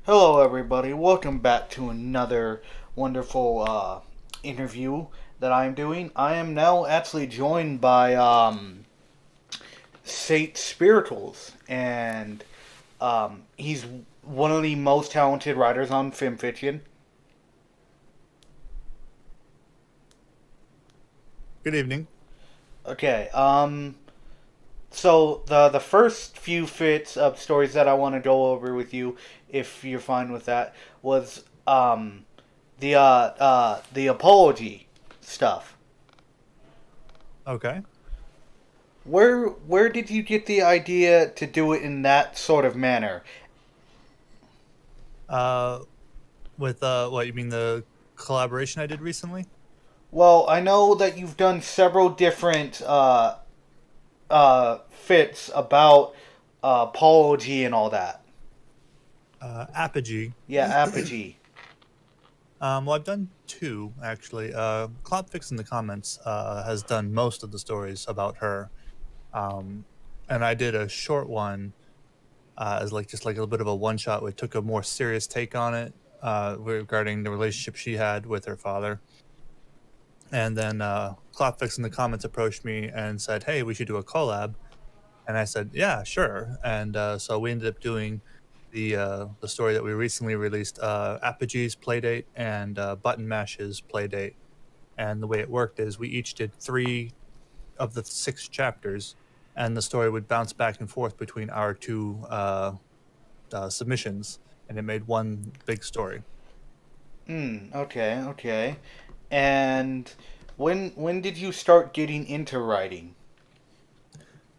Hello, everybody. Welcome back to another wonderful interview that I'm doing. I am now actually joined by Shakespearicles, and he's one of the most talented writers on film fiction. Good evening. Okay, so the first few fits of stories that I want to go over with you, if you're fine with that, was the apology stuff. Okay. Where did you get the idea to do it in that sort of manner? Uh, with what you mean the collaboration I did recently? Well, I know that you've done several different fits about apology and all that. Apogee. Yeah, apogee. Well, I've done two actually. Clopfix in the comments has done most of the stories about her, um, and I did a short one as like just like a bit of a one shot. We took a more serious take on it regarding the relationship she had with her father. And then Clopfix in the comments approached me and said, "Hey, we should do a collab." And I said, "Yeah, sure." And so we ended up doing the story that we recently released, Apogee's Playdate and Button Mash's Playdate. And the way it worked is we each did three of the six chapters, and the story would bounce back and forth between our two submissions, and it made one big story. Okay, okay. And when did you start getting into writing?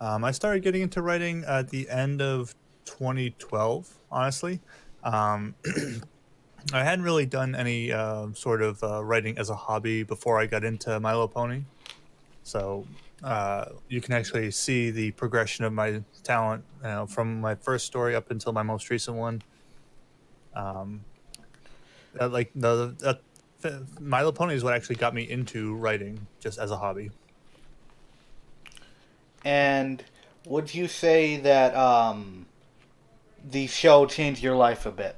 I started getting into writing at the end of 2012, honestly. Um, I hadn't really done any sort of writing as a hobby before I got into My Little Pony. So you can actually see the progression of my talent from my first story up until my most recent one. Um, like My Little Pony is what actually got me into writing just as a hobby. And would you say that the show changed your life a bit?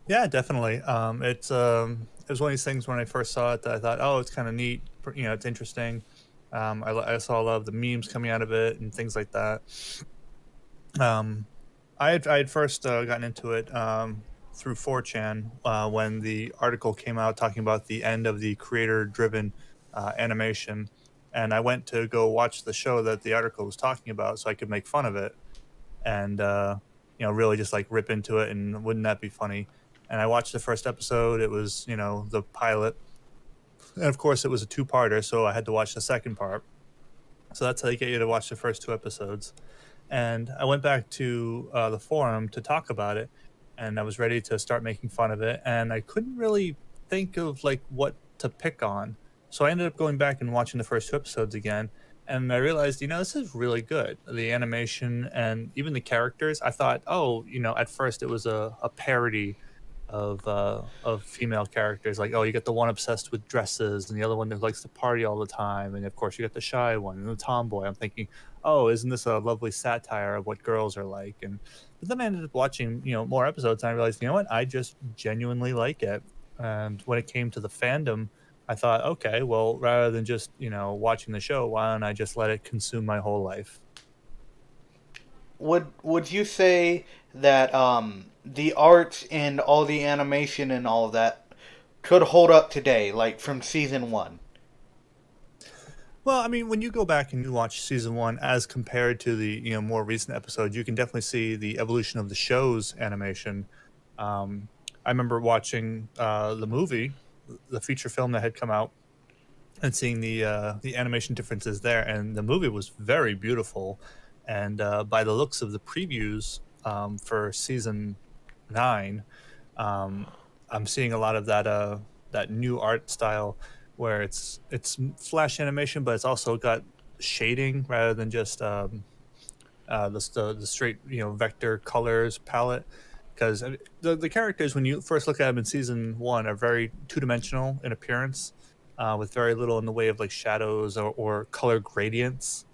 Yeah, definitely. It was one of these things when I first saw it that I thought, oh, it's kind of neat. It's interesting. I saw a lot of the memes coming out of it and things like that. Um, I had first gotten into it through 4chan when the article came out talking about the end of the creator-driven animation, and I went to go watch the show that the article was talking about so I could make fun of it and really just like rip into it. And wouldn't that be funny? And I watched the first episode. It was the pilot, and of course it was a two-parter, so I had to watch the second part. So that's how they get you to watch the first two episodes. And I went back to the forum to talk about it, and I was ready to start making fun of it, and I couldn't really think of like what to pick on. So I ended up going back and watching the first two episodes again, and I realized, this is really good. The animation and even the characters. I thought, oh, at first it was a parody of female characters. Like, oh, you get the one obsessed with dresses, and the other one that likes to party all the time, and of course you get the shy one and the tomboy. I'm thinking, oh, isn't this a lovely satire of what girls are like? And but then I ended up watching, more episodes, and I realized, you know what, I just genuinely like it. And when it came to the fandom, I thought, okay, well, rather than just watching the show, why don't I just let it consume my whole life? Would you say that the art and all the animation and all of that could hold up today, like from season one? Well, I mean, when you go back and you watch season one as compared to the more recent episodes, you can definitely see the evolution of the show's animation. Um, I remember watching the movie, the feature film that had come out, and seeing the animation differences there. And the movie was very beautiful. And by the looks of the previews for season nine, um, I'm seeing a lot of that new art style where it's flash animation, but it's also got shading rather than just the straight vector colors palette. Because the characters, when you first look at them in season one, are very two dimensional in appearance, with very little in the way of like shadows or color gradients.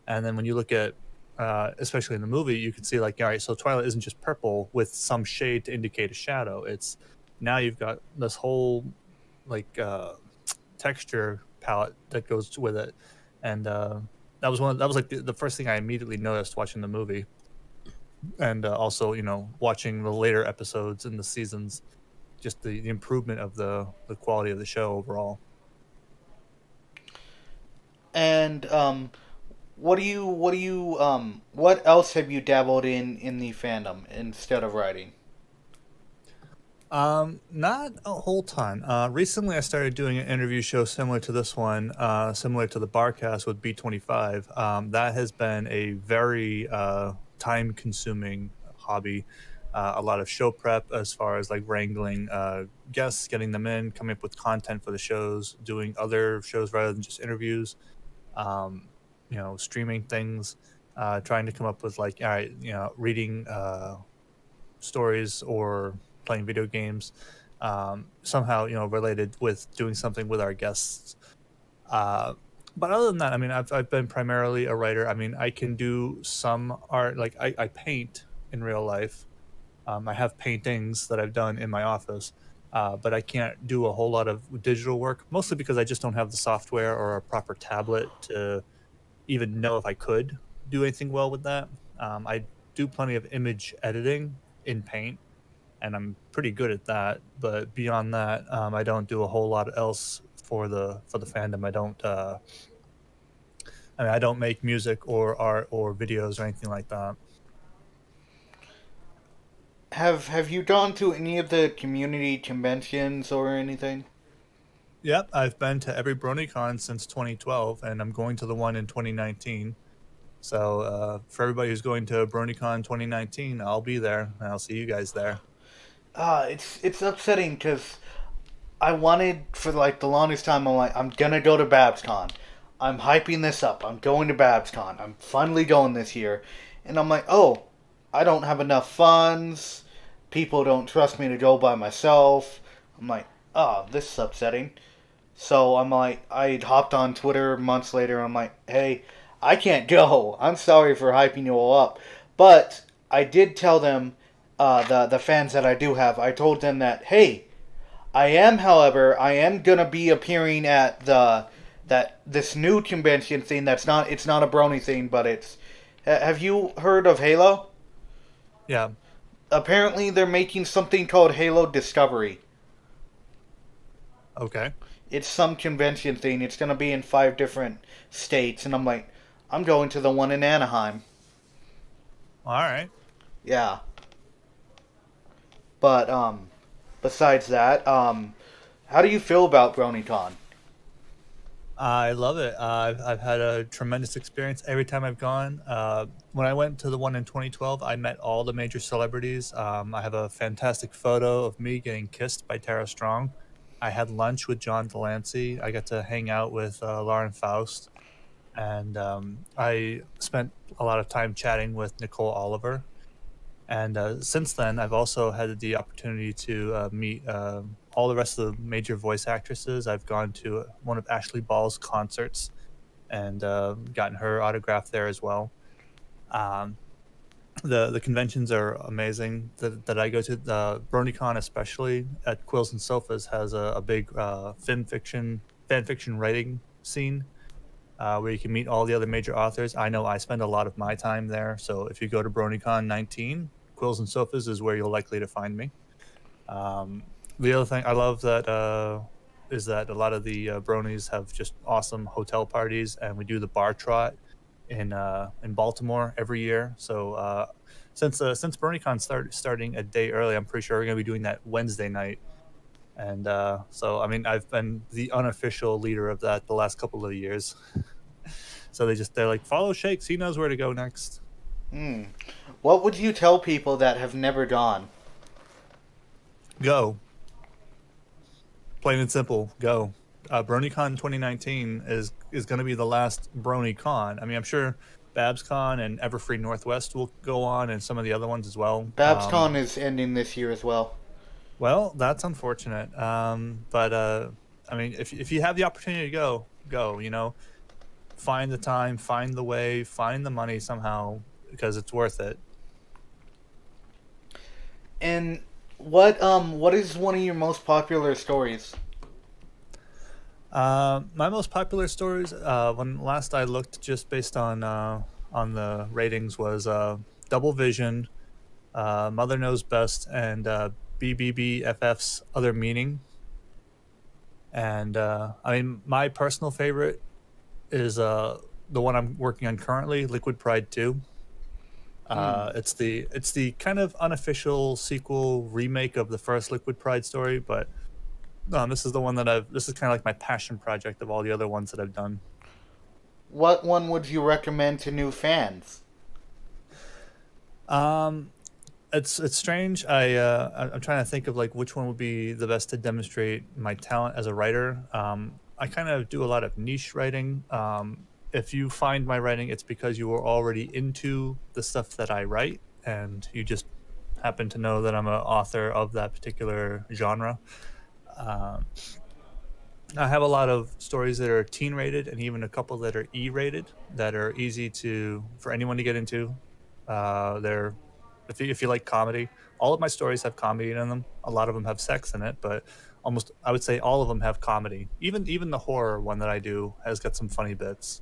And then when you look at especially in the movie, you can see like, all right, so Twilight isn't just purple with some shade to indicate a shadow. It's now you've got this whole like texture palette that goes with it, and that was like the first thing I immediately noticed watching the movie, and also watching the later episodes in the seasons, just the improvement of the quality of the show overall. And what else have you dabbled in the fandom instead of writing? Not a whole ton. Recently I started doing an interview show similar to this one, similar to the Barcast with B25. That has been a very time consuming hobby. A lot of show prep as far as like wrangling guests, getting them in, coming up with content for the shows, doing other shows rather than just interviews, um, streaming things, trying to come up with like, all right, reading stories or playing video games, somehow related with doing something with our guests. uh, but other than that, I mean, I've been primarily a writer. I mean, I can do some art, like I paint in real life. I have paintings that I've done in my office, but I can't do a whole lot of digital work, mostly because I just don't have the software or a proper tablet to even know if I could do anything well with that. I do plenty of image editing in Paint, and I'm pretty good at that. But beyond that, I don't do a whole lot else for the fandom. I mean, I don't make music or art or videos or anything like that. Have you gone to any of the community conventions or anything? Yep, I've been to every BronyCon since 2012, and I'm going to the one in 2019. So for everybody who's going to BronyCon 2019, I'll be there, and I'll see you guys there. It's upsetting because I wanted for like the longest time. I'm like, I'm gonna go to BabsCon. I'm hyping this up. I'm going to BabsCon. I'm finally going this year, and I'm like, oh, I don't have enough funds. People don't trust me to go by myself. I'm like, oh, this is upsetting. So I'm like, I hopped on Twitter months later. I'm like, hey, I can't go. I'm sorry for hyping you all up, but I did tell them, the fans that I do have. I told them that, hey, however, I am gonna be appearing at the that this new convention thing. It's not a Brony thing, but it's. Have you heard of Halo? Yeah. Apparently, they're making something called Halo Discovery. Okay. It's some convention thing. It's gonna be in 5 different states, and I'm like, I'm going to the one in Anaheim. All right. Yeah, but besides that, how do you feel about BronyCon? I love it. I've had a tremendous experience every time I've gone. When I went to the one in 2012, I met all the major celebrities. I have a fantastic photo of me getting kissed by Tara Strong. I had lunch with John Delancey. I got to hang out with Lauren Faust. And I spent a lot of time chatting with Nicole Oliver. And since then, I've also had the opportunity to meet all the rest of the major voice actresses. I've gone to one of Ashley Ball's concerts and gotten her autograph there as well. Um, the conventions are amazing that I go to. The BronyCon, especially at Quills and Sofas, has a big fan fiction writing scene where you can meet all the other major authors. I know I spend a lot of my time there, so if you go to BronyCon 19, Quills and Sofas is where you're likely to find me. Um, the other thing I love that is that a lot of the bronies have just awesome hotel parties, and we do the bar trot in Baltimore every year. So since BronyCon starting a day early, I'm pretty sure we're going to be doing that Wednesday night. And so I mean, I've been the unofficial leader of that the last couple of years. So they're like, follow Shakes, he knows where to go next. Hmm. What would you tell people that have never gone? Go. Plain and simple, go. BronyCon 2019 is going to be the last BronyCon. I mean, I'm sure BabsCon and Everfree Northwest will go on, and some of the other ones as well. BabsCon is ending this year as well. Well, that's unfortunate. But I mean, if you have the opportunity to go, go. find the time, find the way, find the money somehow because it's worth it. And what is one of your most popular stories? My most popular stories, when last I looked, just based on the ratings, was Double Vision, Mother Knows Best, and BBBFF's Other Meaning. And I mean, my personal favorite is the one I'm working on currently, Liquid Pride 2. Hmm. It's the kind of unofficial sequel remake of the first Liquid Pride story, but this is the one that this is kind of like my passion project of all the other ones that I've done. What one would you recommend to new fans? Um, it's strange. I'm trying to think of like which one would be the best to demonstrate my talent as a writer. I kind of do a lot of niche writing. If you find my writing, it's because you were already into the stuff that I write, and you just happen to know that I'm an author of that particular genre. Um, I have a lot of stories that are teen rated, and even a couple that are E rated that are easy to for anyone to get into. They're if you like comedy, all of my stories have comedy in them. A lot of them have sex in it, but almost I would say all of them have comedy. Even the horror one that I do has got some funny bits.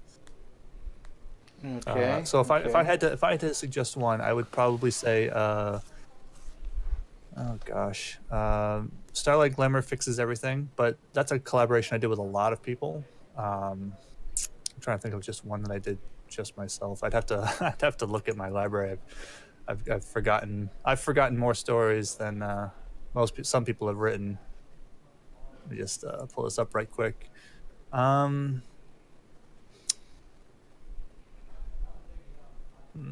Okay, So okay. if I had to suggest one, I would probably say oh gosh, Starlight Glimmer Fixes Everything, but that's a collaboration I did with a lot of people. I'm trying to think of just one that I did just myself. I'd have to I'd have to look at my library. I've forgotten more stories than some people have written. Let me just pull this up right quick. Um, hmm.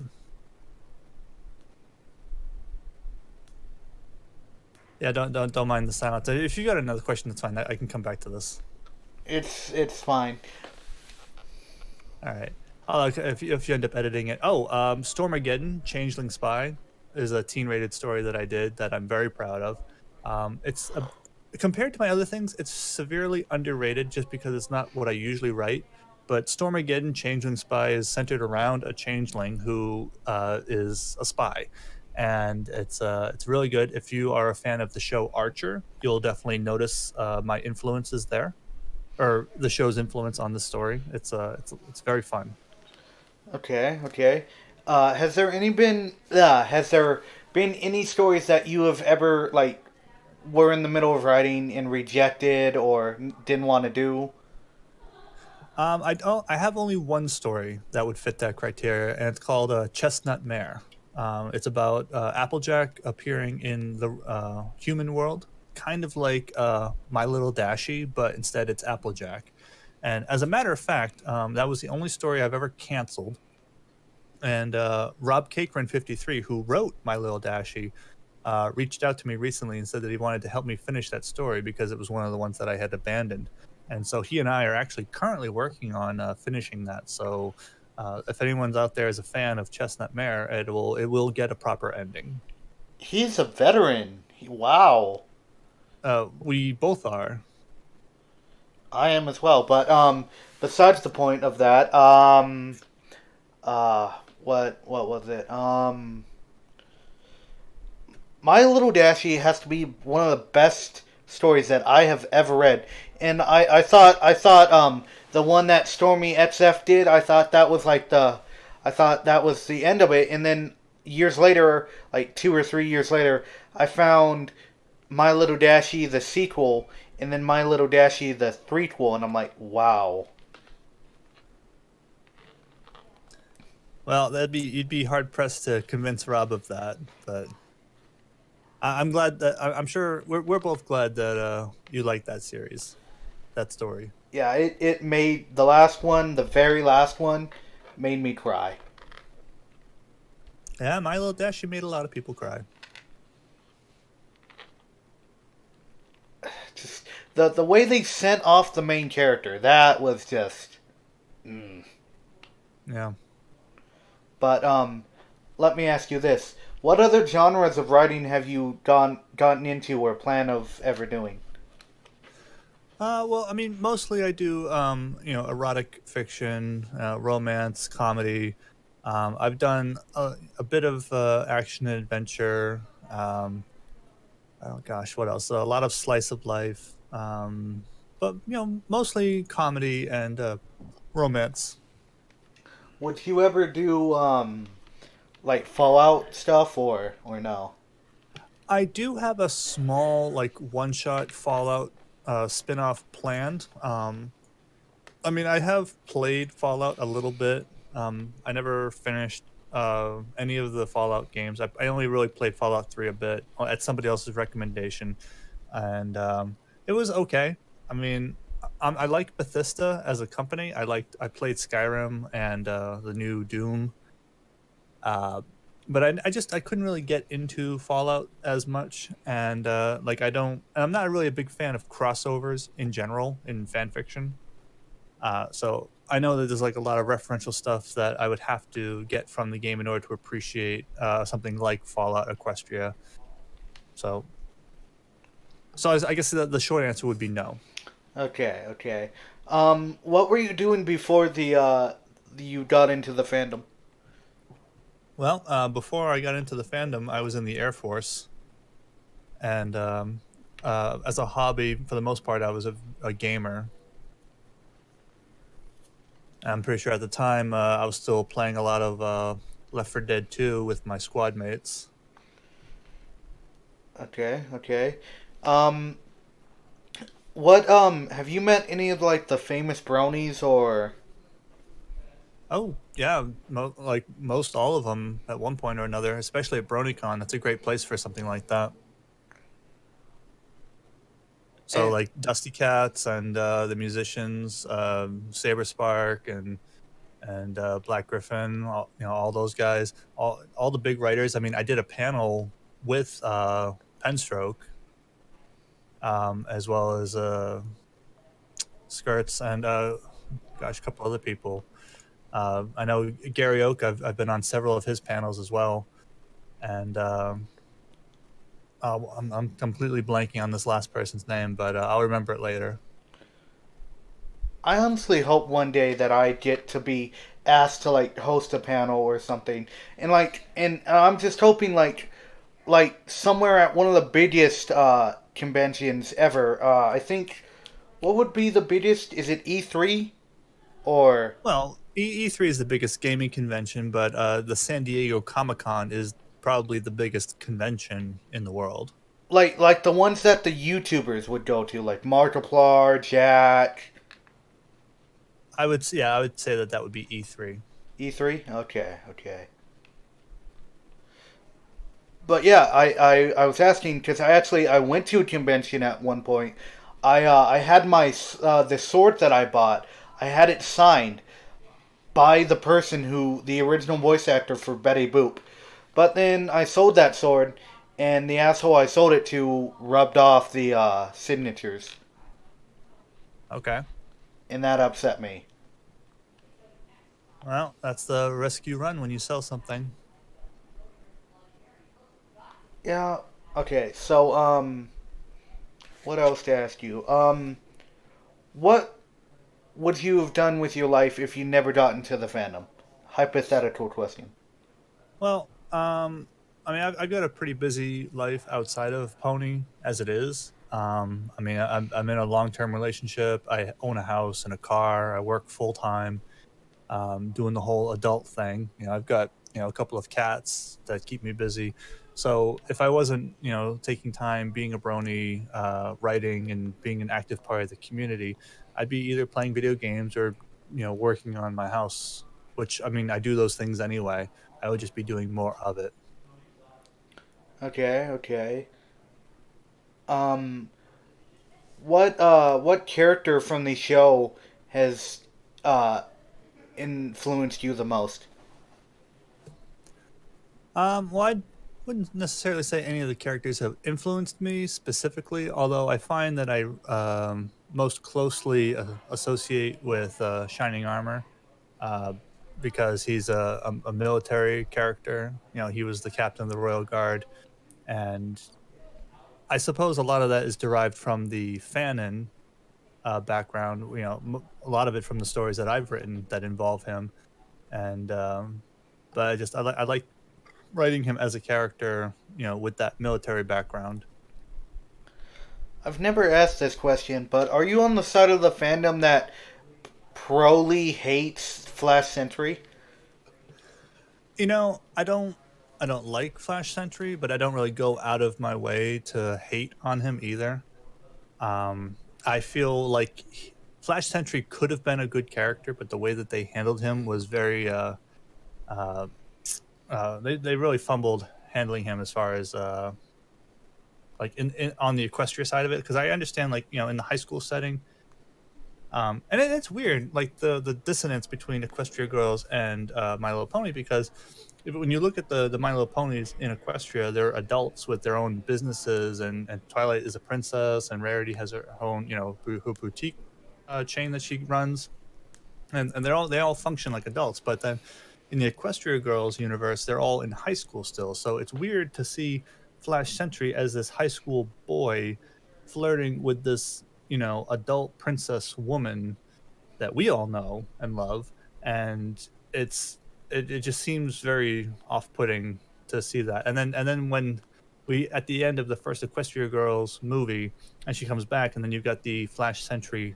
Yeah, don't mind the silence. If you got another question, that's fine. I can come back to this. It's fine. All right. If you end up editing it. Oh, Stormageddon, Changeling Spy is a teen rated story that I did that I'm very proud of. It's compared to my other things, it's severely underrated just because it's not what I usually write. But Stormageddon, Changeling Spy is centered around a changeling who is a spy, and it's really good. If you are a fan of the show Archer, you'll definitely notice my influences there, or the show's influence on the story. It's very fun. Okay, okay. Has there been any stories that you have ever like were in the middle of writing and rejected or didn't want to do? I have only one story that would fit that criteria, and it's called Chestnut Mare. It's about Applejack appearing in the human world, kind of like My Little Dashie, but instead it's Applejack. And as a matter of fact, that was the only story I've ever canceled. And Rob Cakerin 53, who wrote My Little Dashie, reached out to me recently and said that he wanted to help me finish that story because it was one of the ones that I had abandoned. And so he and I are actually currently working on finishing that. So if anyone's out there as a fan of Chestnut Mare, it will get a proper ending. He's a veteran. Wow. We both are. I am as well. But besides the point of that, uh, what was it? My Little Dashie has to be one of the best stories that I have ever read. And I thought the one that Stormy XF did, I thought that was the end of it. And then years later, like 2 or 3 years later, I found My Little Dashie the sequel, and then My Little Dashie the threequel, and I'm like, wow. Well, that'd be you'd be hard pressed to convince Rob of that, but I'm glad that I'm sure we're both glad that you like that series, that story. Yeah, it made the last one, the very last one, made me cry. Yeah, My Little Dashie made a lot of people cry. Just the way they sent off the main character, that was just. Mm. Yeah. But let me ask you this: what other genres of writing have you gotten into or plan of ever doing? Well, I mean, mostly I do, erotic fiction, romance, comedy. I've done a bit of action and adventure. Oh gosh, what else? A lot of slice of life. But mostly comedy and romance. Would you ever do like Fallout stuff or no? I do have a small, like, one-shot Fallout spin-off planned. I mean, I have played Fallout a little bit. I never finished any of the Fallout games. I only really played Fallout 3 a bit at somebody else's recommendation, and it was okay. I mean, I like Bethesda as a company. I played Skyrim and the new Doom, uh, but I couldn't really get into Fallout as much, and like and I'm not really a big fan of crossovers in general in fan fiction. So I know that there's like a lot of referential stuff that I would have to get from the game in order to appreciate something like Fallout Equestria. So, I guess the short answer would be no. Okay, okay. What were you doing before you got into the fandom? Well, before I got into the fandom, I was in the Air Force, and as a hobby, for the most part, I was a gamer. I'm pretty sure at the time I was still playing a lot of Left 4 Dead 2 with my squad mates. Okay, okay. Um, what have you met any of like the famous bronies or? Oh, yeah, like most all of them at one point or another, especially at BronyCon. That's a great place for something like that. So, Eh, like Dusty Cats and the musicians, Saber Spark and Black Griffin, all those guys, all the big writers. I mean, I did a panel with Penstroke, as well as Skirts and gosh, a couple other people. I know Gary Oak. I've been on several of his panels as well, and I'm completely blanking on this last person's name, but I'll remember it later. I honestly hope one day that I get to be asked to like host a panel or something, and I'm just hoping like somewhere at one of the biggest conventions ever. I think what would be the biggest? Is it E3 or Well, E3 is the biggest gaming convention, but the San Diego Comic Con is probably the biggest convention in the world. like the ones that the YouTubers would go to, like Markiplier, Jack, I would say that would be E3. E3? Okay, okay. But yeah, I was asking because I went to a convention at one point. I had the sword that I bought. I had it signed by the person who the original voice actor for Betty Boop. But then I sold that sword, and the asshole I sold it to rubbed off the signatures, Okay. and that upset me. Well, that's the risk you run when you sell something. Yeah. Okay. So what else to ask you? What would you have done with your life if you never got into the fandom? Hypothetical question. Well, I mean, I've got a pretty busy life outside of Pony as it is. I mean, I'm in a long term relationship. I own a house and a car. I work full time, doing the whole adult thing. I've got a couple of cats that keep me busy. So if I wasn't taking time being a brony, writing and being an active part of the community, I'd be either playing video games or working on my house. Which, I mean, I do those things anyway. I would just be doing more of it. Okay. Okay. Um, what character from the show has uh influenced you the most? Well, I wouldn't necessarily say any of the characters have influenced me specifically, although I find that I most closely associate with Shining Armor, uh, because he's a military character. He was the captain of the Royal Guard, and I suppose a lot of that is derived from the fanon, background. A lot of it from the stories that I've written that involve him, and but I like writing him as a character, with that military background. I've never asked this question, but are you on the side of the fandom that Broly hates Flash Sentry? I don't like Flash Sentry, but I don't really go out of my way to hate on him either. I feel like Flash Sentry could have been a good character, but the way that they handled him was very uh, they really fumbled handling him as far as like in on the Equestria side of it, because I understand, like, in the high school setting. And it's weird, like the dissonance between Equestria Girls and My Little Pony, because when you look at the My Little Ponies in Equestria, they're adults with their own businesses, and Twilight is a princess, and Rarity has her own, her boutique chain that she runs, and they all function like adults. But then in the Equestria Girls universe, they're all in high school still, so it's weird to see Flash Sentry as this high school boy flirting with this, adult princess woman that we all know and love, and it just seems very off-putting to see that. And then when we at the end of the first Equestria Girls movie, and she comes back, and then you've got the Flash Sentry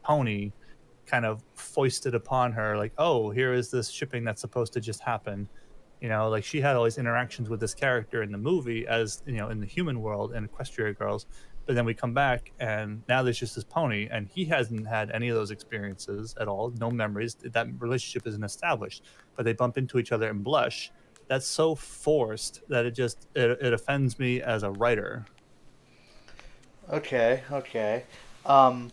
pony kind of foisted upon her, like, oh, here is this shipping that's supposed to just happen. Like, she had all these interactions with this character in the movie, as in the human world in Equestria Girls, but then we come back, and now there's just this pony, and he hasn't had any of those experiences at all, no memories. That relationship isn't established, but they bump into each other and blush. That's so forced that it offends me as a writer. Okay, okay. Um,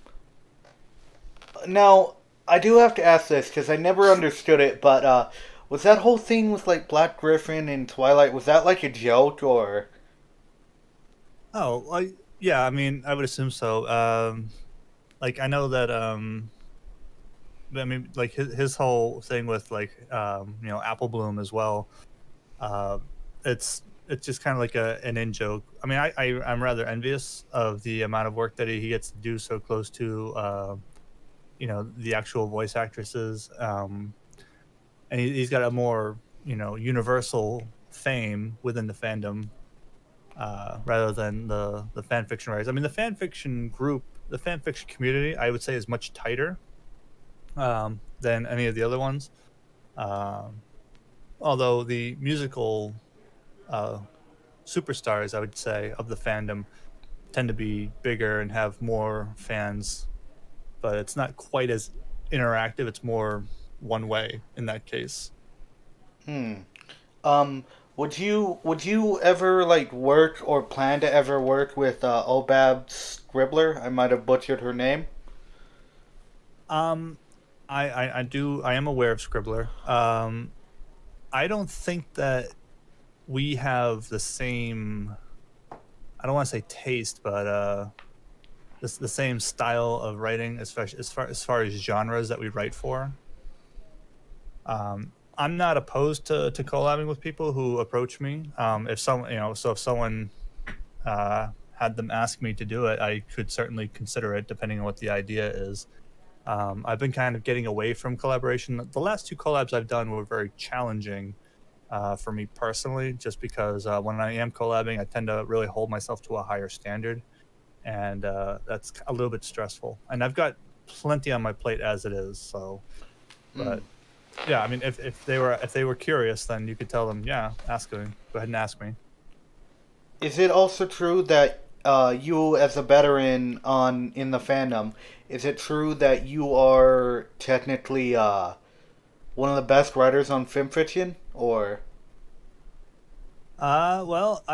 Now, I do have to ask this because I never understood it, but was that whole thing with like Black Griffin and Twilight, was that like a joke or? Oh, yeah, I mean, I would assume so. Like, I know that, I mean, like, his whole thing with, like, Apple Bloom as well. Uh, it's just kind of like an in joke. I mean, I'm rather envious of the amount of work that he gets to do so close to, the actual voice actresses. And he's got a more, universal fame within the fandom, rather than the fan fiction writers. I mean, the fan fiction community, I would say, is much tighter, than any of the other ones. Um, Although the musical uh, superstars, I would say, of the fandom tend to be bigger and have more fans, but it's not quite as interactive. It's more one way in that case. Hmm. Um, would you ever like work or plan to ever work with Obab Scribbler? I might have butchered her name. Um, I am aware of Scribbler. I don't think that we have the same. I don't want to say taste, but the same style of writing, especially as far as genres that we write for. I'm not opposed to collabing with people who approach me. If someone, if someone had them ask me to do it, I could certainly consider it, depending on what the idea is. I've been kind of getting away from collaboration. The last two collabs I've done were very challenging, for me personally, just because when I am collabing, I tend to really hold myself to a higher standard, and that's a little bit stressful. And I've got plenty on my plate as it is. So, Hmm. but yeah, I mean, if they were curious, then you could tell them, yeah, ask me. Go ahead and ask me. Is it also true that you, as a veteran on in the fandom, is it true that you are technically one of the best writers on film fiction? Or Well,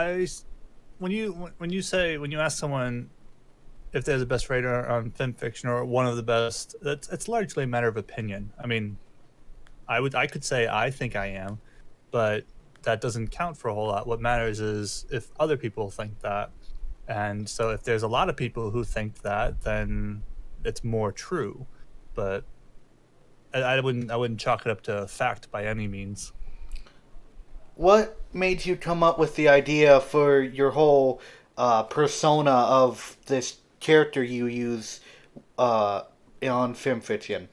when you ask someone if they're the best writer on film fiction or one of the best, it's largely a matter of opinion. I mean, I could say I think I am, but that doesn't count for a whole lot. What matters is if other people think that. And so if there's a lot of people who think that, then it's more true. But I wouldn't chalk it up to fact by any means. what made you come up with the idea for your whole persona of this character you use uh, on film fiction?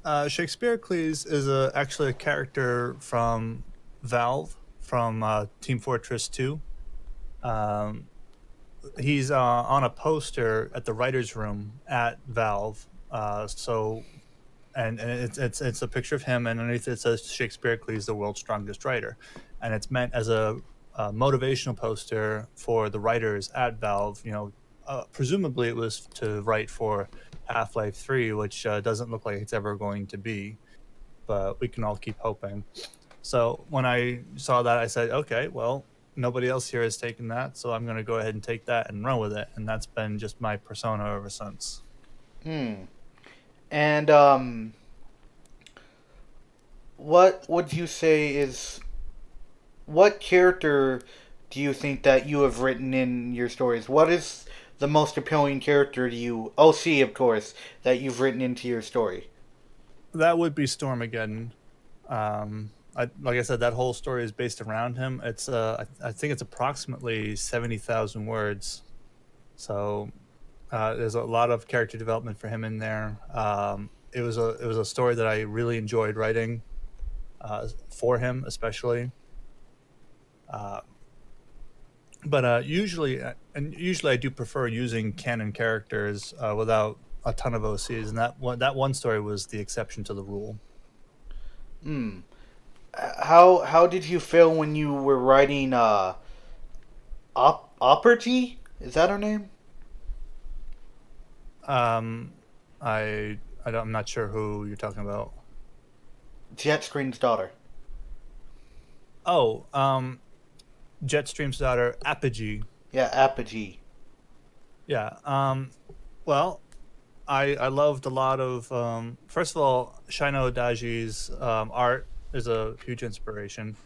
Shakespearicles is actually a character from Valve from Team Fortress 2. Um, he's on a poster at the writers' room at Valve. And it's a picture of him, and underneath it says Shakespearicles, the world's strongest writer, and it's meant as a motivational poster for the writers at Valve. Presumably it was to write for Half-Life 3, which doesn't look like it's ever going to be, but we can all keep hoping. So when I saw that, I said, okay, well, nobody else here has taken that, so I'm going to go ahead and take that and run with it, and that's been just my persona ever since. Hmm. And what would you say is what character do you think that you have written in your stories? What is the most appealing character to you? OC, of course, that you've written into your story. That would be Stormageddon. Like I said, that whole story is based around him. I think it's approximately 70,000 words. So there's a lot of character development for him in there. It was a story that I really enjoyed writing for him, especially. Uh, but usually I do prefer using canon characters without a ton of OCs, and that one story was the exception to the rule. Hmm. How did you feel when you were writing Opperty? Is that her name? Um, I'm not sure who you're talking about. Jetstream's daughter. Oh, Jetstream's daughter, Apogee. Yeah, Apogee. Yeah. Well, I loved a lot of. First of all, Shino Daji's art is a huge inspiration,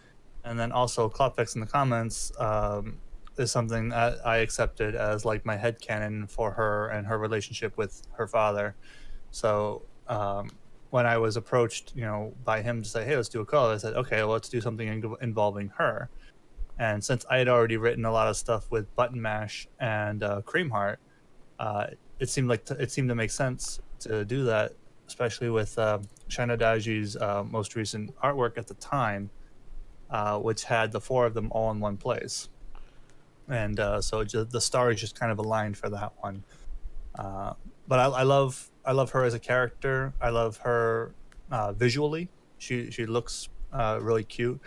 and then also Klopvex in the comments is something that I accepted as like my headcanon for her and her relationship with her father. So when I was approached, by him to say, "Hey, let's do a call," I said, "Okay, well, let's do something involving her." And since I had already written a lot of stuff with Button Mash and Creamheart, uh, it seemed to make sense to do that, especially with Shina Daji's most recent artwork at the time, which had the four of them all in one place. And so the stars just kind of aligned for that one. Uh, but I love her as a character. I love her visually. She looks really cute,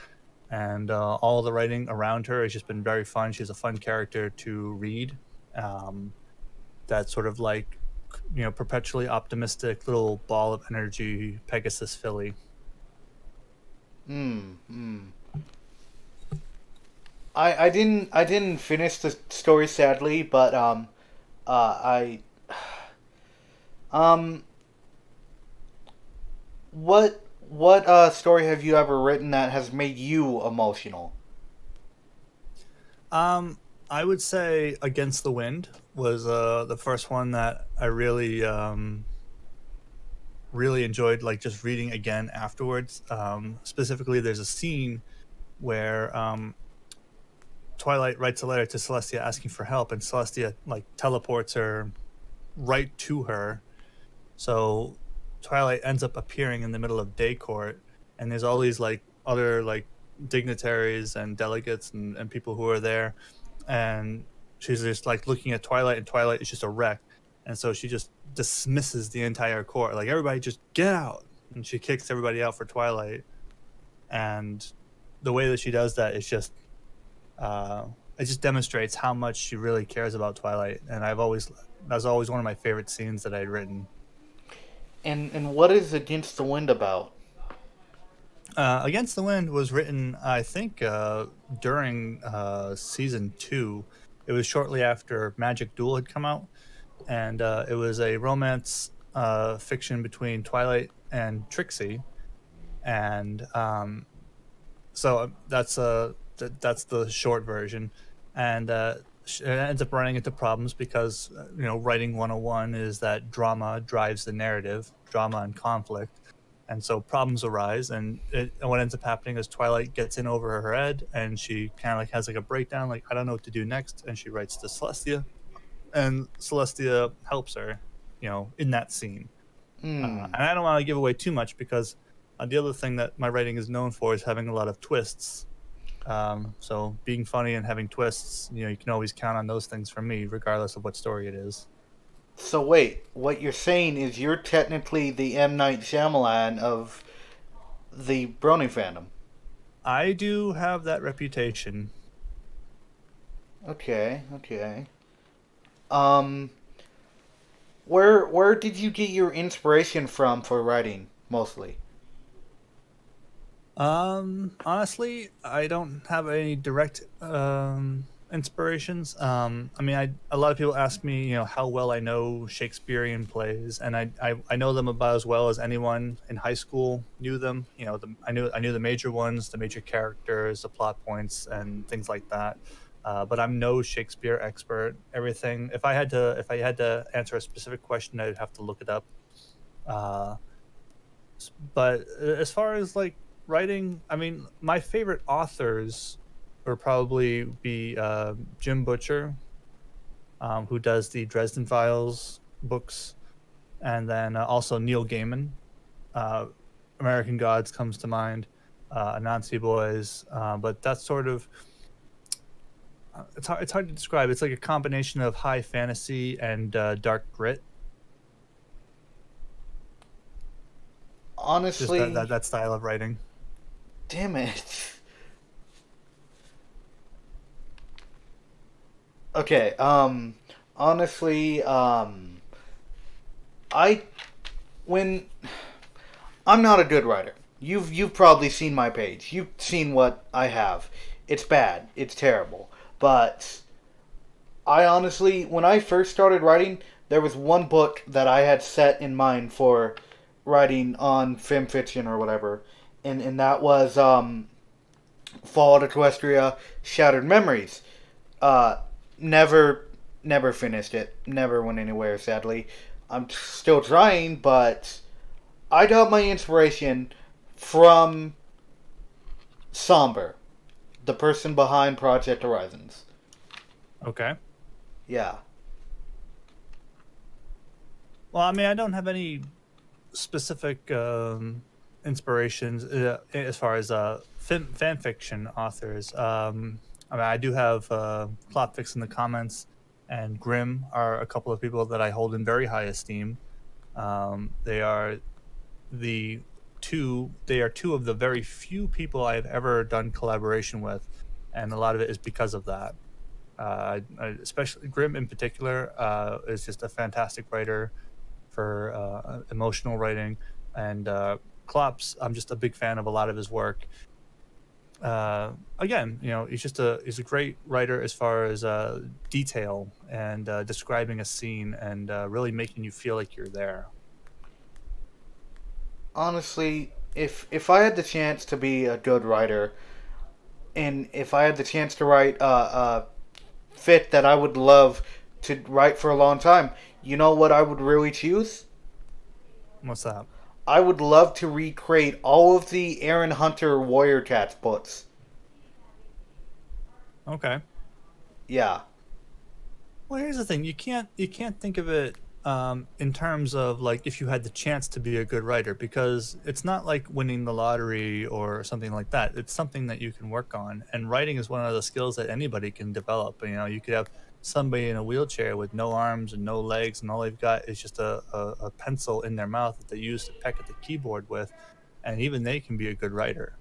and all the writing around her has just been very fun. She's a fun character to read. Um, that sort of like perpetually optimistic little ball of energy Pegasus filly. Hmm. Hmm. I didn't finish the story sadly, but I um what story have you ever written that has made you emotional? um I would say Against the Wind was the first one that I really enjoyed, like just reading again afterwards. Specifically, there's a scene where Twilight writes a letter to Celestia asking for help, and Celestia like teleports her right to her. So Twilight ends up appearing in the middle of day court, and there's all these like other like dignitaries and delegates and people who are there, and she's just like looking at Twilight, and Twilight is just a wreck, and so she just dismisses the entire court, like everybody just get out, and she kicks everybody out for Twilight, and the way that she does that is just uh, it just demonstrates how much she really cares about Twilight, and that's always one of my favorite scenes that I'd written. And what is Against the Wind about? Against the Wind was written, I think, during season two. It was shortly after Magic Duel had come out, and it was a romance fiction between Twilight and Trixie, and so that's the short version, and it ends up running into problems because writing 101 is that drama drives the narrative, drama and conflict, and so problems arise, and what ends up happening is Twilight gets in over her head, and she kind of like has like a breakdown, like I don't know what to do next, and she writes to Celestia, and Celestia helps her, in that scene. Hmm. And I don't want to give away too much because the other thing that my writing is known for is having a lot of twists. So being funny and having twists, you can always count on those things from me, regardless of what story it is. So wait, what you're saying is you're technically the M Night Shyamalan of the Brony fandom. I do have that reputation. Okay, okay. Um, where did you get your inspiration from for writing mostly? Honestly, I don't have any direct inspirations. I mean, a lot of people ask me, how well I know Shakespearean plays, and I know them about as well as anyone in high school knew them. I knew the major ones, the major characters, the plot points, and things like that. But I'm no Shakespeare expert. Everything. If I had to answer a specific question, I'd have to look it up. Uh, but as far as like writing, I mean, my favorite authors would probably be Jim Butcher, who does the Dresden Files books, and then also Neil Gaiman. Uh, American Gods comes to mind, Anansi Boys, but that's sort of it's hard to describe. It's like a combination of high fantasy and dark grit. Just that, that Honestly, that style of writing. damn it. Okay, honestly, I when I'm not a good writer. You've probably seen my page. You've seen what I have. It's bad. It's terrible. But I honestly, when I first started writing, there was one book that I had set in mind for writing on film fiction or whatever, and that was Fallout Equestria Shattered Memories. Uh, never, never finished it. Never went anywhere, sadly. I'm still trying, but I got my inspiration from Somber, the person behind Project Horizons. Okay. Yeah. Well, I mean, I don't have any specific inspirations as far as fan fiction authors. I mean, I do have Plotfix in the comments, and Grimm are a couple of people that I hold in very high esteem. They are two of the very few people I have ever done collaboration with, and a lot of it is because of that. Especially Grimm in particular is just a fantastic writer for emotional writing, and Klopp's. I'm just a big fan of a lot of his work. Again, he's a great writer as far as detail and describing a scene and really making you feel like you're there. Honestly, if I had the chance to be a good writer, and if I had the chance to write a fit that I would love to write for a long time, you know what I would really choose? What's that? I would love to recreate all of the Aaron Hunter Warrior Cats books. Okay. Yeah. Well, here's the thing: you can't think of it in terms of like if you had the chance to be a good writer, because it's not like winning the lottery or something like that. It's something that you can work on, and writing is one of the skills that anybody can develop. You could have somebody in a wheelchair with no arms and no legs, and all they've got is just a pencil in their mouth that they use to peck at the keyboard with, and even they can be a good writer.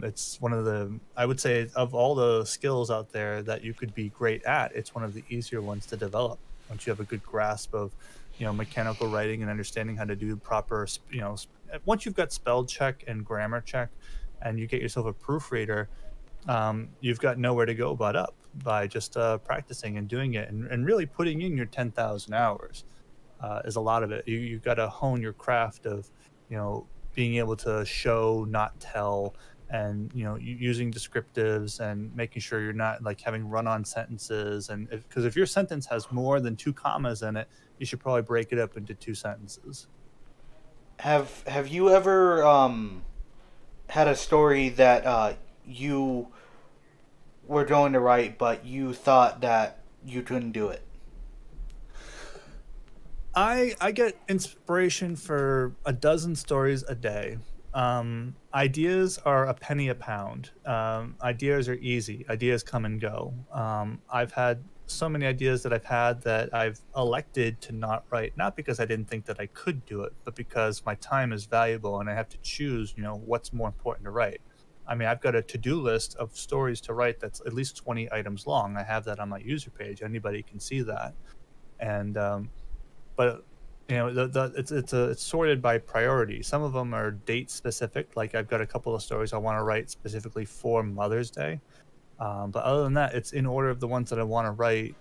It's one of the, I would say, of all the skills out there that you could be great at, it's one of the easier ones to develop once you have a good grasp of, mechanical writing and understanding how to do proper, once you've got spell check and grammar check and you get yourself a proofreader, you've got nowhere to go but up by just practicing and doing it and really putting in your 10,000 hours is a lot of it. You've got to hone your craft of, being able to show, not tell, and using descriptives and making sure you're not like having run-on sentences. And because if your sentence has more than two commas in it, you should probably break it up into two sentences. Have you ever had a story that you were going to write, but you thought that you couldn't do it? I get inspiration for a dozen stories a day. Ideas are a penny a pound. Ideas are easy. Ideas come and go. I've had so many ideas that I've had that I've elected to not write, not because I didn't think that I could do it, but because my time is valuable and I have to choose, what's more important to write. I mean, I've got a to-do list of stories to write that's at least 20 items long. I have that on my user page. Anybody can see that. And but it's sorted by priority. Some of them are date specific. Like I've got a couple of stories I want to write specifically for Mother's Day. But other than that, it's in order of the ones that I want to write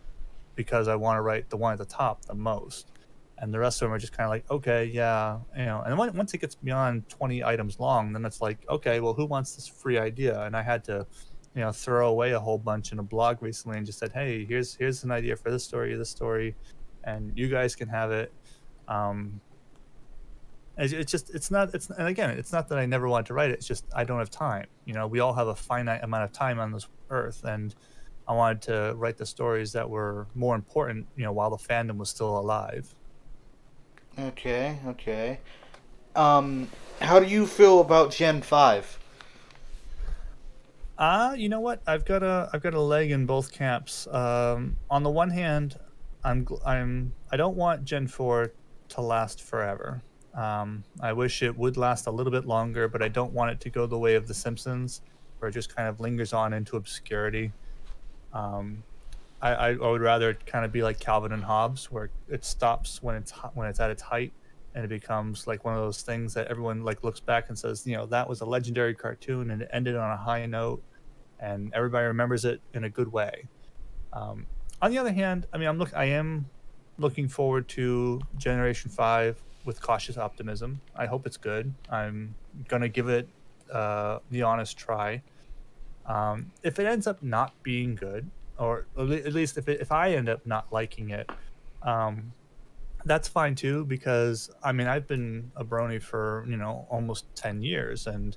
because I want to write the one at the top the most. And the rest of them are just kind of like, okay, yeah, And once it gets beyond 20 items long, then it's like, okay, well, who wants this free idea? And I had to, throw away a whole bunch in a blog recently and just said, hey, here's an idea for this story, and you guys can have it. um it's just it's not it's and again, it's not that I never wanted to write it, it's just I don't have time. We all have a finite amount of time on this earth, and I wanted to write the stories that were more important, while the fandom was still alive. Okay, okay. How do you feel about Gen 5? You know what? I've got a leg in both camps. On the one hand, I don't want Gen 4 to last forever. I wish it would last a little bit longer, but I don't want it to go the way of The Simpsons, where it just kind of lingers on into obscurity. Um, I would rather it kind of be like Calvin and Hobbes, where it stops when it's at its height, and it becomes like one of those things that everyone like looks back and says, that was a legendary cartoon, and it ended on a high note, and everybody remembers it in a good way. Um, on the other hand, I mean, I am looking forward to Generation Five with cautious optimism. I hope it's good. I'm gonna give it the honest try. If it ends up not being good, or at least if I end up not liking it, um, that's fine too. Because I mean, I've been a brony for almost 10 years, and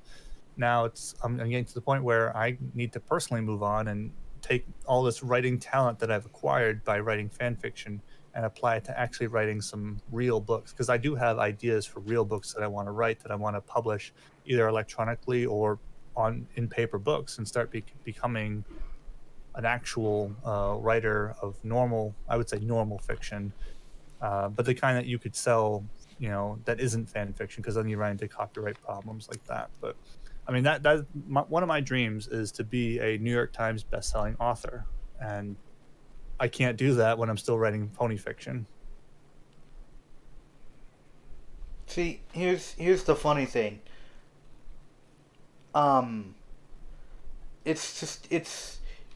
now I'm getting to the point where I need to personally move on and take all this writing talent that I've acquired by writing fan fiction and apply it to actually writing some real books, because I do have ideas for real books that I want to write, that I want to publish either electronically or on in paper books, and start becoming an actual writer of normal, I would say normal fiction, but the kind that you could sell, that isn't fan fiction, because then you run into copyright problems like that. But I mean, one of my dreams is to be a New York Times best-selling author, and I can't do that when I'm still writing pony fiction. See, here's the funny thing. Um, it's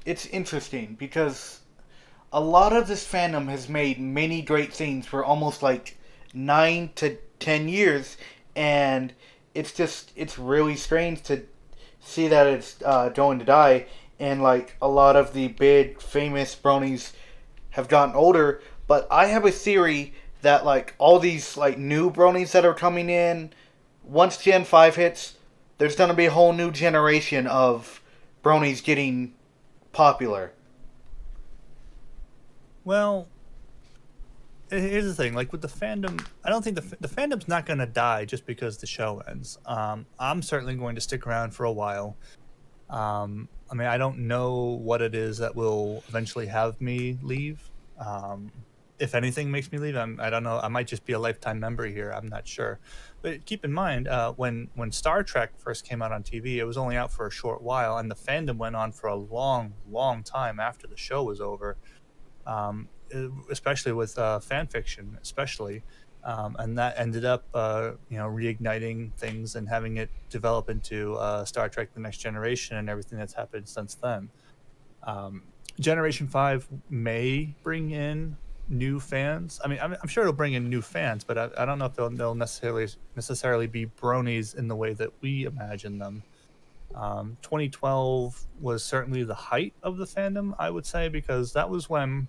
interesting because a lot of this fandom has made many great things for almost like 9 to 10 years, and it's really strange to see that it's going to die. And like a lot of the big famous bronies have gotten older, but I have a theory that like all these like new bronies that are coming in, once Gen 5 hits, there's gonna be a whole new generation of bronies getting popular. Well, here's the thing: like with the fandom, I don't think the fandom's not going to die just because the show ends. I'm certainly going to stick around for a while. I mean, I don't know what it is that will eventually have me leave. Um, if anything makes me leave, I don't know. I might just be a lifetime member here. I'm not sure. But keep in mind, when Star Trek first came out on TV, it was only out for a short while, and the fandom went on for a long, long time after the show was over. Especially with fan fiction, especially. And that ended up, reigniting things and having it develop into Star Trek: The Next Generation and everything that's happened since then. Um, Generation Five may bring in new fans. I mean, I'm sure it'll bring in new fans, but I don't know if they'll necessarily be bronies in the way that we imagine them. 2012 was certainly the height of the fandom, I would say, because that was when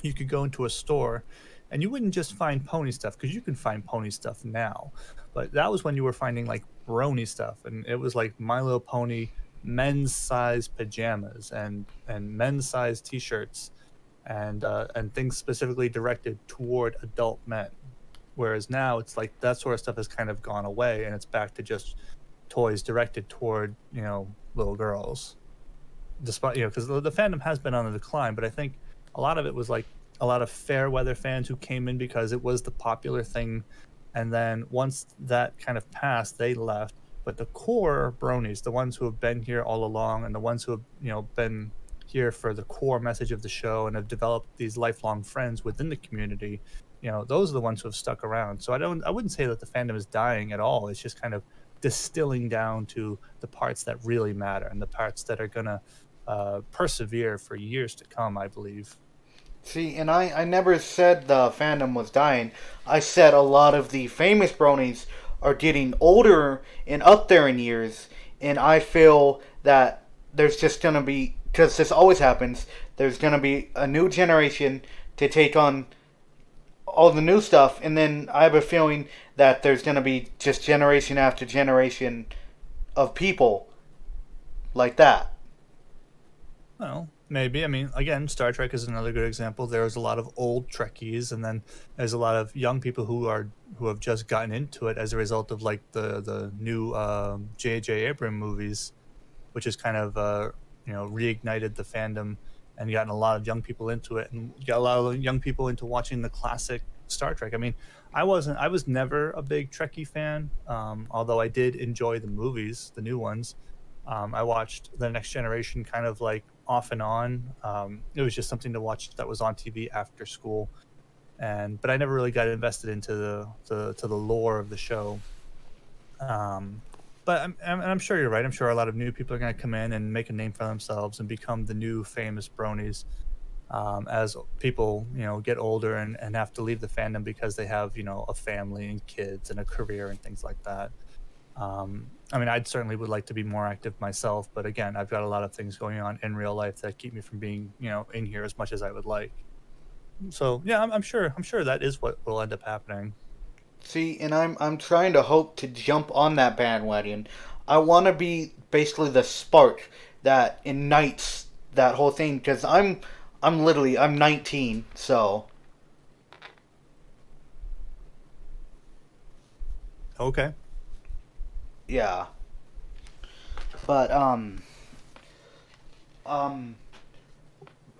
you could go into a store and you wouldn't just find pony stuff, because you can find pony stuff now, but that was when you were finding like brony stuff, and it was like My Little Pony men's size pajamas and men's size t-shirts, and things specifically directed toward adult men. Whereas now it's like that sort of stuff has kind of gone away, and it's back to just toys directed toward little girls. Despite because the fandom has been on the decline, but I think a lot of it was like a lot of fair weather fans who came in because it was the popular thing, and then once that kind of passed, they left. But the core bronies, the ones who have been here all along, and the ones who have been here for the core message of the show and have developed these lifelong friends within the community, those are the ones who have stuck around. So I wouldn't say that the fandom is dying at all. It's just kind of distilling down to the parts that really matter and the parts that are gonna persevere for years to come, I believe. See, and I never said the fandom was dying. I said a lot of the famous bronies are getting older and up there in years, and I feel that there's just going to be, because this always happens, there's going to be a new generation to take on all the new stuff, and then I have a feeling that there's going to be just generation after generation of people like that. Well, maybe. I mean, again, Star Trek is another good example. There's a lot of old Trekkies, and then there's a lot of young people who have just gotten into it as a result of like the new J.J. Abrams movies, which has kind of reignited the fandom and gotten a lot of young people into it, and got a lot of young people into watching the classic Star Trek. I mean, I was never a big Trekkie fan, although I did enjoy the movies, the new ones. I watched The Next Generation kind of like off and on. It was just something to watch that was on TV after school, but I never really got invested into the lore of the show. But I'm sure you're right. I'm sure a lot of new people are going to come in and make a name for themselves and become the new famous bronies, as people get older and have to leave the fandom because they have a family and kids and a career and things like that. I mean, I'd certainly would like to be more active myself, but again, I've got a lot of things going on in real life that keep me from being, in here as much as I would like. So yeah, I'm sure that is what will end up happening. See, and I'm trying to hope to jump on that bandwagon. I want to be basically the spark that ignites that whole thing because I'm 19, so Okay. yeah. But um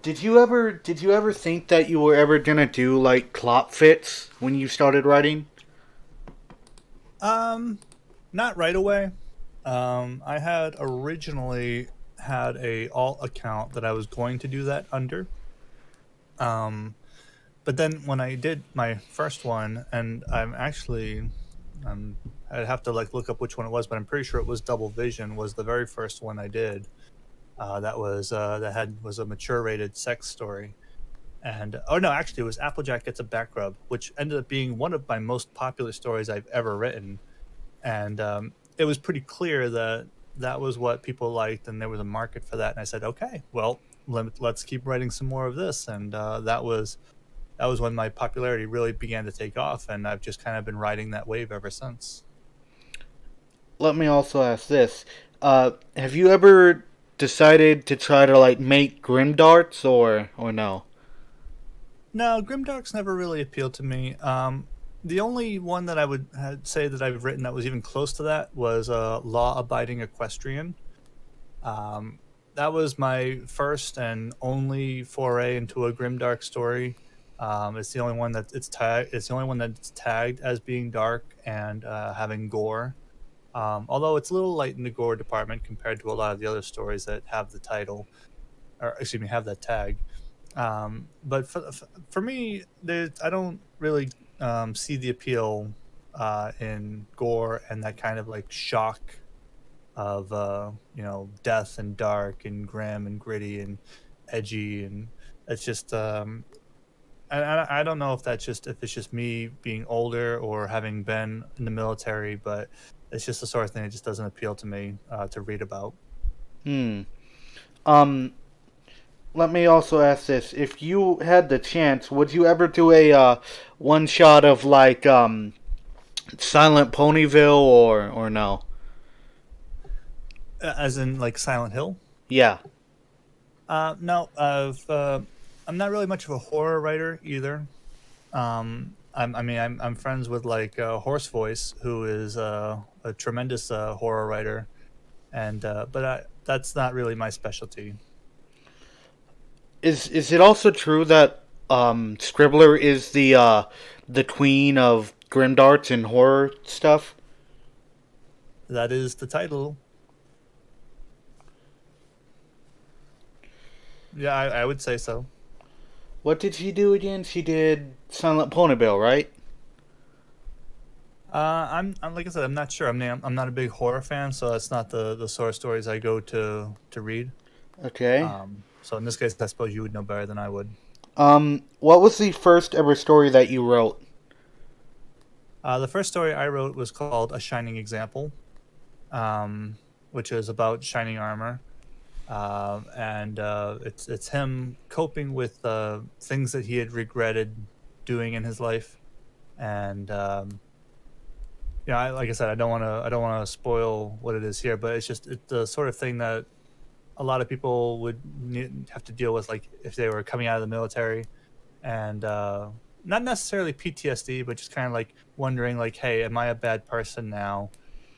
did you ever think that you were ever gonna do like clop fits when you started writing? Um, Not right away. I had originally had a alt account that I was going to do that under. Um, but then when I did my first one, and um, I'd have to like look up which one it was, but I'm pretty sure it was Double Vision was the very first one I did. That was a mature rated sex story, and oh no, actually it was Applejack Gets a Back Rub, which ended up being one of my most popular stories I've ever written, and it was pretty clear that that was what people liked, and there was a market for that. And I said, okay, well, let's keep writing some more of this, and that was when my popularity really began to take off, and I've just kind of been riding that wave ever since. Let me also ask this: have you ever decided to try to like make grim darts or no? No, Grimdark's never really appealed to me. The only one that I would say that I've written that was even close to that was Law Abiding Equestrian. That was my first and only foray into a grimdark story. It's the only one that it's tagged. It's the only one that's tagged as being dark and having gore. Although it's a little light in the gore department compared to a lot of the other stories that have the title, or excuse me, have that tag. But for me, I don't really see the appeal in gore and that kind of like shock of death and dark and grim and gritty and edgy, and it's just I don't know if it's just me being older or having been in the military, but it's just the sort of thing that just doesn't appeal to me to read about. Hmm. Um. Let me also ask this: if you had the chance, would you ever do a one shot of like Silent Ponyville or no? As in like Silent Hill. Yeah. No, I've I'm not really much of a horror writer either. I'm friends with like Horse Voice, who is a tremendous horror writer, and that's not really my specialty. Is it also true that Scribbler is the queen of grimdarts and horror stuff? That is the title. Yeah, I would say so. What did she do again? She did Silent Ponyville, right? I'm like I said, I'm not sure. I'm not a big horror fan, so that's not the sort of stories I go to read. Okay. So in this case, I suppose you would know better than I would. What was the first ever story that you wrote? The first story I wrote was called "A Shining Example," which is about shining armor, and it's him coping with things that he had regretted doing in his life, and yeah, like I said, I don't want to spoil what it is here, but it's the sort of thing that a lot of people would have to deal with, like if they were coming out of the military, and not necessarily PTSD, but just kind of like wondering, like, hey, am I a bad person now?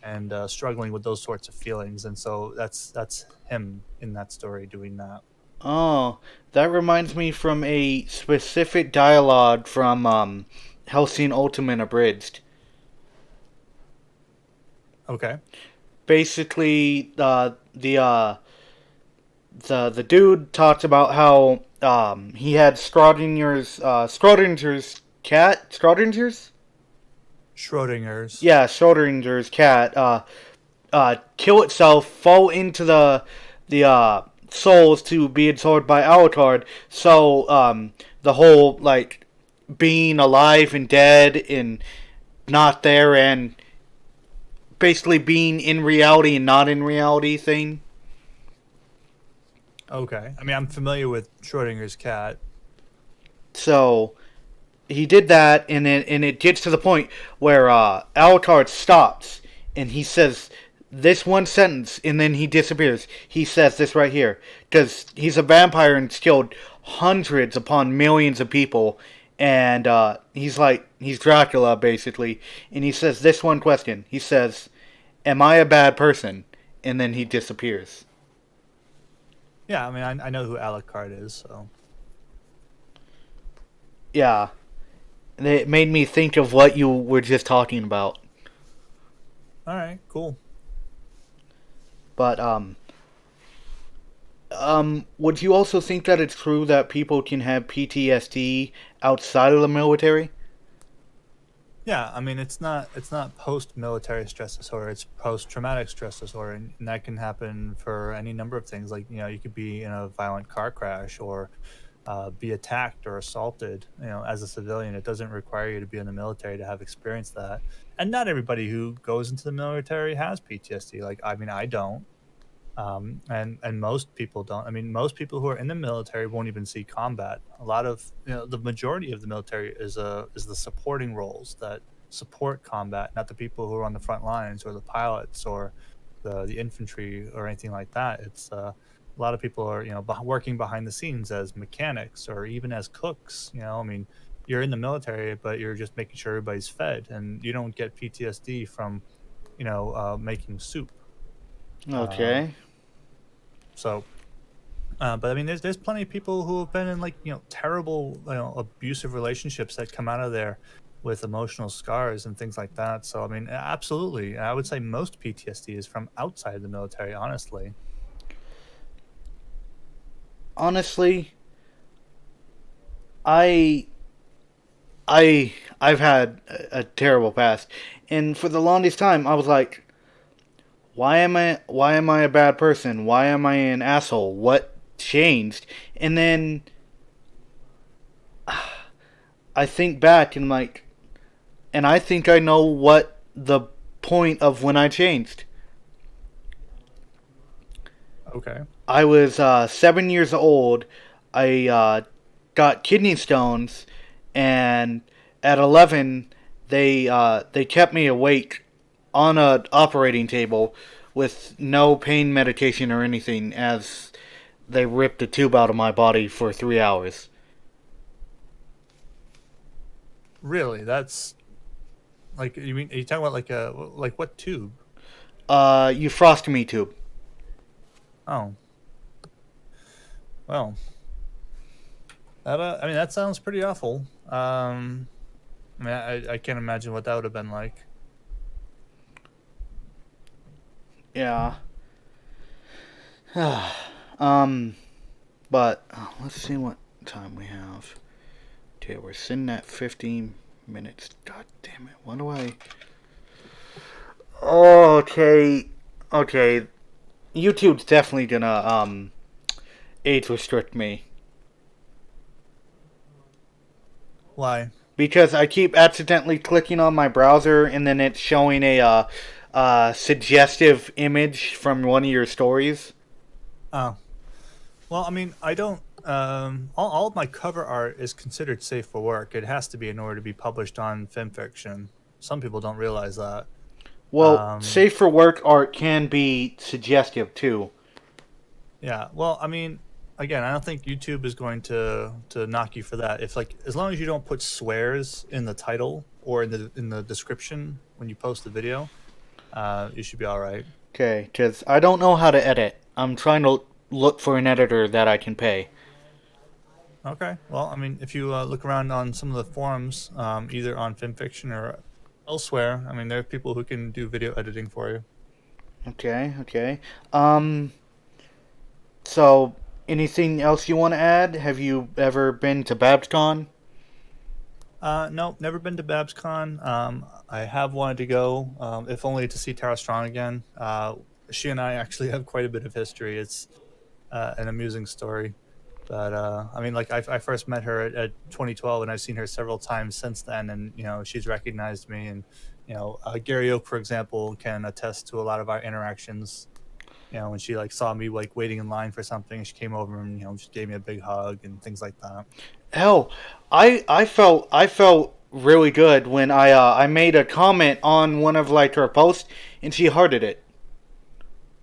And struggling with those sorts of feelings, and so that's him in that story doing that. Oh, that reminds me from a specific dialogue from Hellsing Ultimate Abridged. Okay, Basically, the dude talks about how he had Schrodinger's cat. Schrodinger's. Yeah, Schrodinger's cat kill itself, fall into the souls to be absorbed by Alucard. So the whole like being alive and dead and not there, and basically being in reality and not in reality thing. Okay, I mean, I'm familiar with Schrodinger's cat. So he did that, and it gets to the point where Alucard stops and he says this one sentence, and then he disappears. He says this right here because he's a vampire and killed hundreds upon millions of people, and he's Dracula basically, and he says this one question. He says, "Am I a bad person?" And then he disappears. Yeah, I mean, I know who Alucard is, so Yeah, it made me think of what you were just talking about. all right, cool. But would you also think that it's true that people can have PTSD outside of the military? Yeah, I mean, it's not post military stress disorder, it's post traumatic stress disorder, and that can happen for any number of things. Like, you could be in a violent car crash, or be attacked or assaulted. As a civilian, it doesn't require you to be in the military to have experienced that. And not everybody who goes into the military has PTSD. Like, I mean, I don't. And most people don't. I mean, most people who are in the military won't even see combat. A lot of the majority of the military is the supporting roles that support combat, not the people who are on the front lines or the pilots or the infantry or anything like that. It's a lot of people are working behind the scenes as mechanics or even as cooks. I mean, you're in the military, but you're just making sure everybody's fed, and you don't get PTSD from making soup. Uh, Okay. so but I mean, there's plenty of people who have been in, like, terrible, abusive relationships that come out of there with emotional scars and things like that. So I mean, absolutely, I would say most PTSD is from outside the military. Honestly, Honestly, I I've had a terrible past, and for the longest time I was like, why am I a bad person? Why am I an asshole? What changed? And then I think back and like, and I think I know what the point of when I changed. okay, I was 7 years old. I got kidney stones, and at 11, they kept me awake on a operating table with no pain medication or anything as they ripped a tube out of my body for 3 hours. Really? That's like you mean? Are you talking about like a like what tube? Euphrostomy tube. Oh, well, that I mean that sounds pretty awful. I mean, I can't imagine what that would have been like. Yeah. um, but let's see what time we have. Okay, we're sitting at 15 minutes. God damn it! What do I? Oh, okay, okay. YouTube's definitely gonna age restrict me Why? because I keep accidentally clicking on my browser and then it's showing a suggestive image from one of your stories. Oh, well, I mean, I don't. All of my cover art is considered safe for work. It has to be in order to be published on FimFiction. Some people don't realize that. Well, safe for work art can be suggestive too. Yeah. Well, I mean, again, I don't think YouTube is going to knock you for that. If like as long as you don't put swears in the title or in the description when you post the video, you should be all right. Okay, because I don't know how to edit. I'm trying to look for an editor that I can pay. Okay. Well, I mean, if you look around on some of the forums, either on FimFiction or elsewhere, I mean, there are people who can do video editing for you. Okay, okay. So, anything else you want to add? Have you ever been to BabsCon? No, never been to BabsCon. I have wanted to go, if only to see Tara Strong again. She and I actually have quite a bit of history. It's an amusing story. But I mean, like I first met her at 2012, and I've seen her several times since then. And you know, she's recognized me. And you know, Gary Oak, for example, can attest to a lot of our interactions. You know, when she like saw me like waiting in line for something, she came over and you know just gave me a big hug and things like that. Hell, I felt really good when I made a comment on one of like her posts and she hearted it.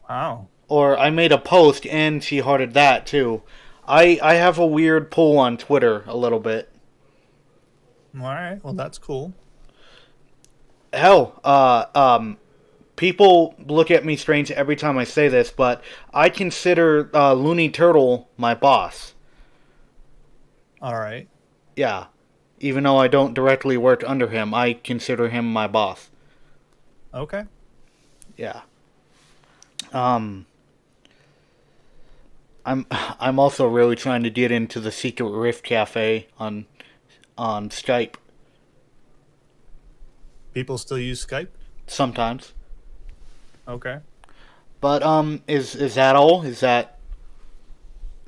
Wow. Or I made a post and she hearted that too. I have a weird pull on Twitter a little bit. All right. Well, that's cool. Hell, people look at me strange every time I say this, but I consider Looney Turtle my boss. All right. Yeah. Even though I don't directly work under him, I consider him my boss. Okay. Yeah. Um I'm also really trying to get into the Secret Rift Cafe on Skype People still use Skype. sometimes. Okay. But is that all? Is that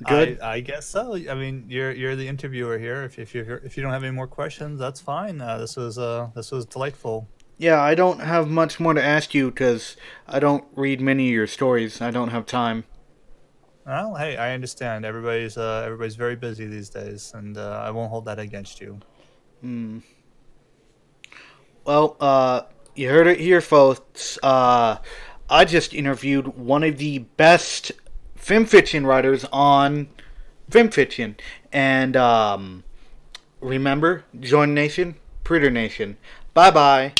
good? I guess so. I mean, you're the interviewer here. If you don't have any more questions, that's fine. This was delightful. Yeah, I don't have much more to ask you because I don't read many of your stories. I don't have time. Well, hey, I understand. Everybody's very busy these days, and I won't hold that against you. Hmm. Well, you heard it here, folks. I just interviewed one of the best FimFiction writers on FimFiction. And remember, join Nation, Predator Nation. Bye bye.